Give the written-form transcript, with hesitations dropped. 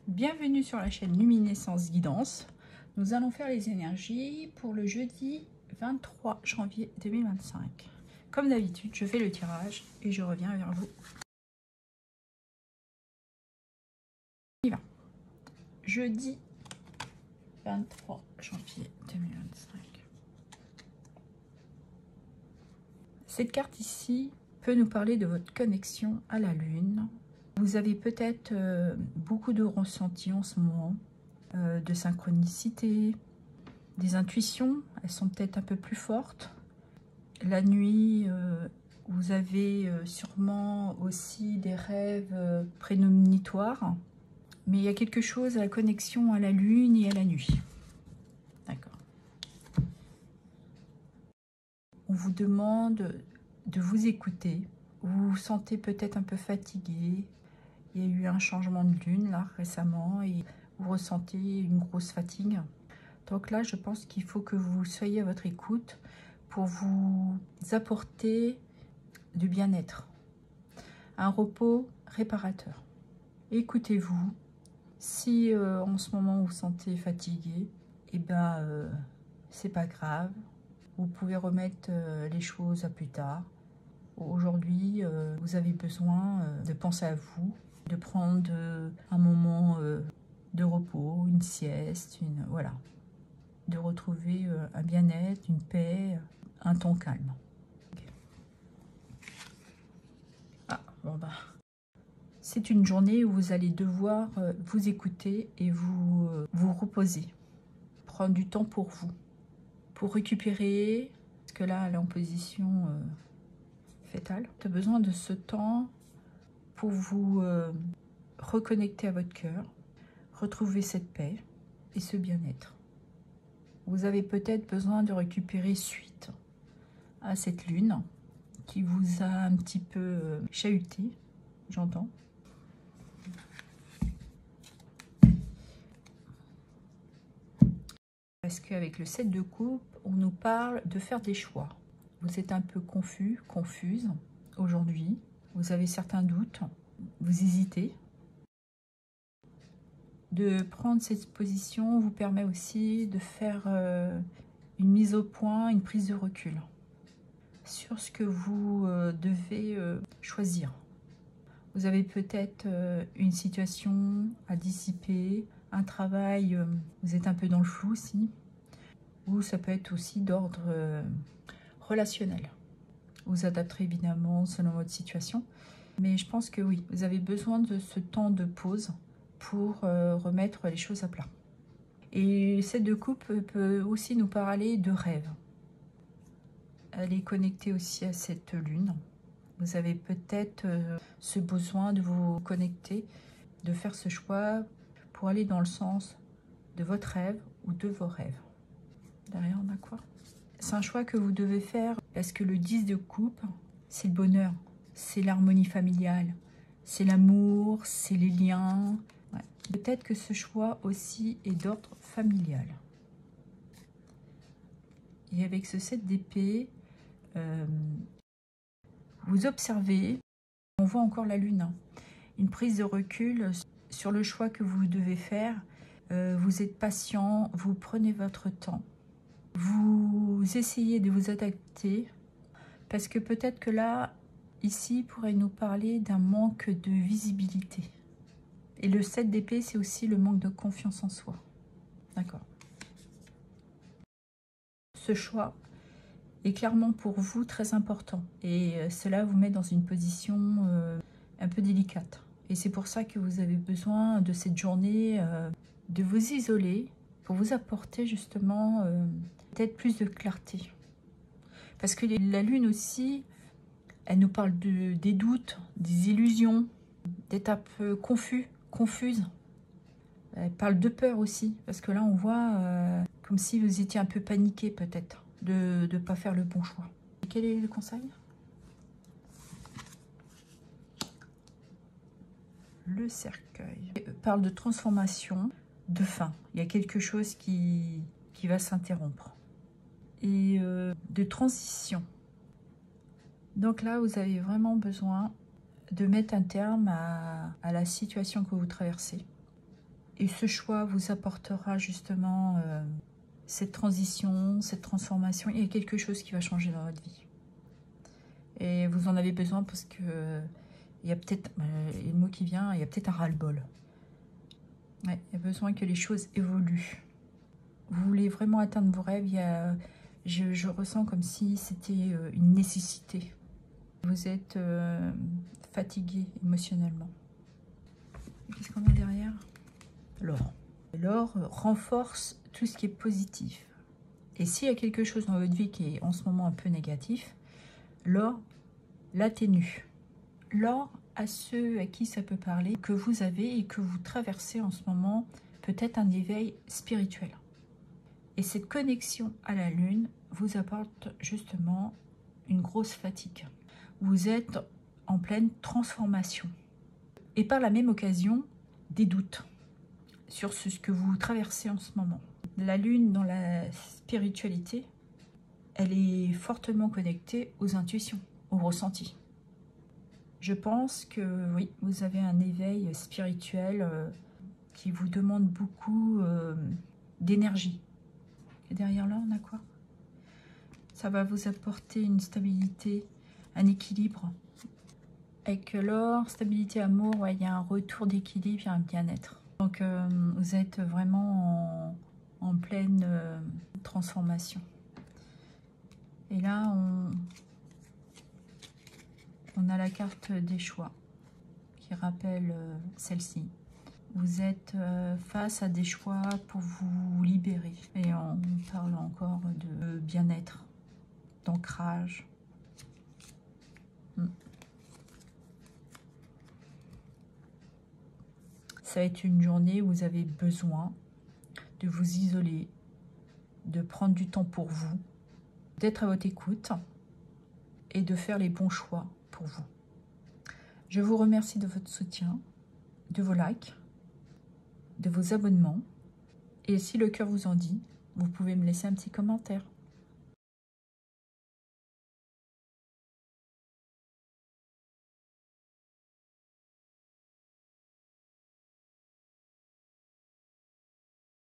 Bienvenue sur la chaîne Luminescence Guidance. Nous allons faire les énergies pour le jeudi 23 janvier 2025. Comme d'habitude, je fais le tirage et je reviens vers vous. On y va. Jeudi 23 janvier 2025. Cette carte ici peut nous parler de votre connexion à la Lune. Vous avez peut-être beaucoup de ressentis en ce moment, de synchronicité, des intuitions, elles sont peut-être un peu plus fortes. La nuit, vous avez sûrement aussi des rêves prémonitoires, mais il y a quelque chose à la connexion à la Lune et à la nuit. D'accord. On vous demande de vous écouter. Vous vous sentez peut-être un peu fatigué. Il y a eu un changement de lune là récemment et vous ressentez une grosse fatigue. Donc là, je pense qu'il faut que vous soyez à votre écoute pour vous apporter du bien-être, un repos réparateur. Écoutez-vous. Si en ce moment vous vous sentez fatigué, eh ben c'est pas grave. Vous pouvez remettre les choses à plus tard. Aujourd'hui, vous avez besoin de penser à vous, de prendre un moment de repos, une sieste, voilà, de retrouver un bien-être, une paix, un ton calme. Okay. Ah, bon bah, c'est une journée où vous allez devoir vous écouter et vous reposer, prendre du temps pour vous, pour récupérer, parce que là, elle est en position fétale. Tu as besoin de ce temps pour vous reconnecter à votre cœur, retrouver cette paix et ce bien-être. Vous avez peut-être besoin de récupérer suite à cette lune qui vous a un petit peu chahuté, j'entends. Parce qu'avec le 7 de coupe, on nous parle de faire des choix. Vous êtes un peu confus, confuse aujourd'hui. Vous avez certains doutes, vous hésitez. De prendre cette position vous permet aussi de faire une mise au point, une prise de recul sur ce que vous devez choisir. Vous avez peut-être une situation à dissiper, un travail, vous êtes un peu dans le flou aussi, ou ça peut être aussi d'ordre relationnel. Vous adapterez évidemment selon votre situation, mais je pense que oui, vous avez besoin de ce temps de pause pour remettre les choses à plat. Et cette de coupe peut aussi nous parler de rêve. Elle est connectée aussi à cette lune. Vous avez peut-être ce besoin de vous connecter, de faire ce choix pour aller dans le sens de votre rêve ou de vos rêves. Derrière, on a quoi? C'est un choix que vous devez faire parce que le 10 de coupe, c'est le bonheur, c'est l'harmonie familiale, c'est l'amour, c'est les liens. Ouais. Peut-être que ce choix aussi est d'ordre familial. Et avec ce 7 d'épée, vous observez, on voit encore la lune, hein, une prise de recul sur le choix que vous devez faire. Vous êtes patient, vous prenez votre temps. Vous essayez de vous adapter parce que peut-être que là, ici, pourrait nous parler d'un manque de visibilité. Et le 7 d'épée, c'est aussi le manque de confiance en soi. D'accord. Ce choix est clairement pour vous très important. Et cela vous met dans une position un peu délicate. Et c'est pour ça que vous avez besoin de cette journée, de vous isoler pour vous apporter justement peut-être plus de clarté. Parce que la lune aussi, elle nous parle des doutes, des illusions, d'être un peu confus, confuse. Elle parle de peur aussi, parce que là on voit comme si vous étiez un peu paniqué peut-être, de ne pas faire le bon choix. Et quel est le conseil? Le cercueil. Elle parle de transformation, de fin. Il y a quelque chose qui va s'interrompre. Et de transition. Donc là, vous avez vraiment besoin de mettre un terme à la situation que vous traversez. Et ce choix vous apportera justement cette transition, cette transformation. Il y a quelque chose qui va changer dans votre vie. Et vous en avez besoin parce que il y a peut-être, le mot qui vient, il y a peut-être un ras-le-bol. Ouais, il y a besoin que les choses évoluent. Vous voulez vraiment atteindre vos rêves, je ressens comme si c'était une nécessité. Vous êtes fatigué émotionnellement. Qu'est-ce qu'on a derrière? L'or. L'or renforce tout ce qui est positif. Et s'il y a quelque chose dans votre vie qui est en ce moment un peu négatif, l'or l'atténue. L'or, à ceux à qui ça peut parler, que vous avez et que vous traversez en ce moment, peut-être un éveil spirituel. Et cette connexion à la lune vous apporte justement une grosse fatigue. Vous êtes en pleine transformation. Et par la même occasion, des doutes sur ce que vous traversez en ce moment. La lune dans la spiritualité, elle est fortement connectée aux intuitions, aux ressentis. Je pense que oui, vous avez un éveil spirituel qui vous demande beaucoup d'énergie. Et derrière là, on a quoi? Ça va vous apporter une stabilité, un équilibre. Avec l'or, stabilité, amour, ouais, il y a un retour d'équilibre, il y a un bien-être. Donc vous êtes vraiment en pleine transformation. Et là, on a la carte des choix qui rappelle celle-ci. Vous êtes face à des choix pour vous libérer. Et on parle encore de bien-être, d'ancrage. Ça va être une journée où vous avez besoin de vous isoler, de prendre du temps pour vous, d'être à votre écoute et de faire les bons choix pour vous. Je vous remercie de votre soutien, de vos likes, de vos abonnements. Et si le cœur vous en dit, vous pouvez me laisser un petit commentaire.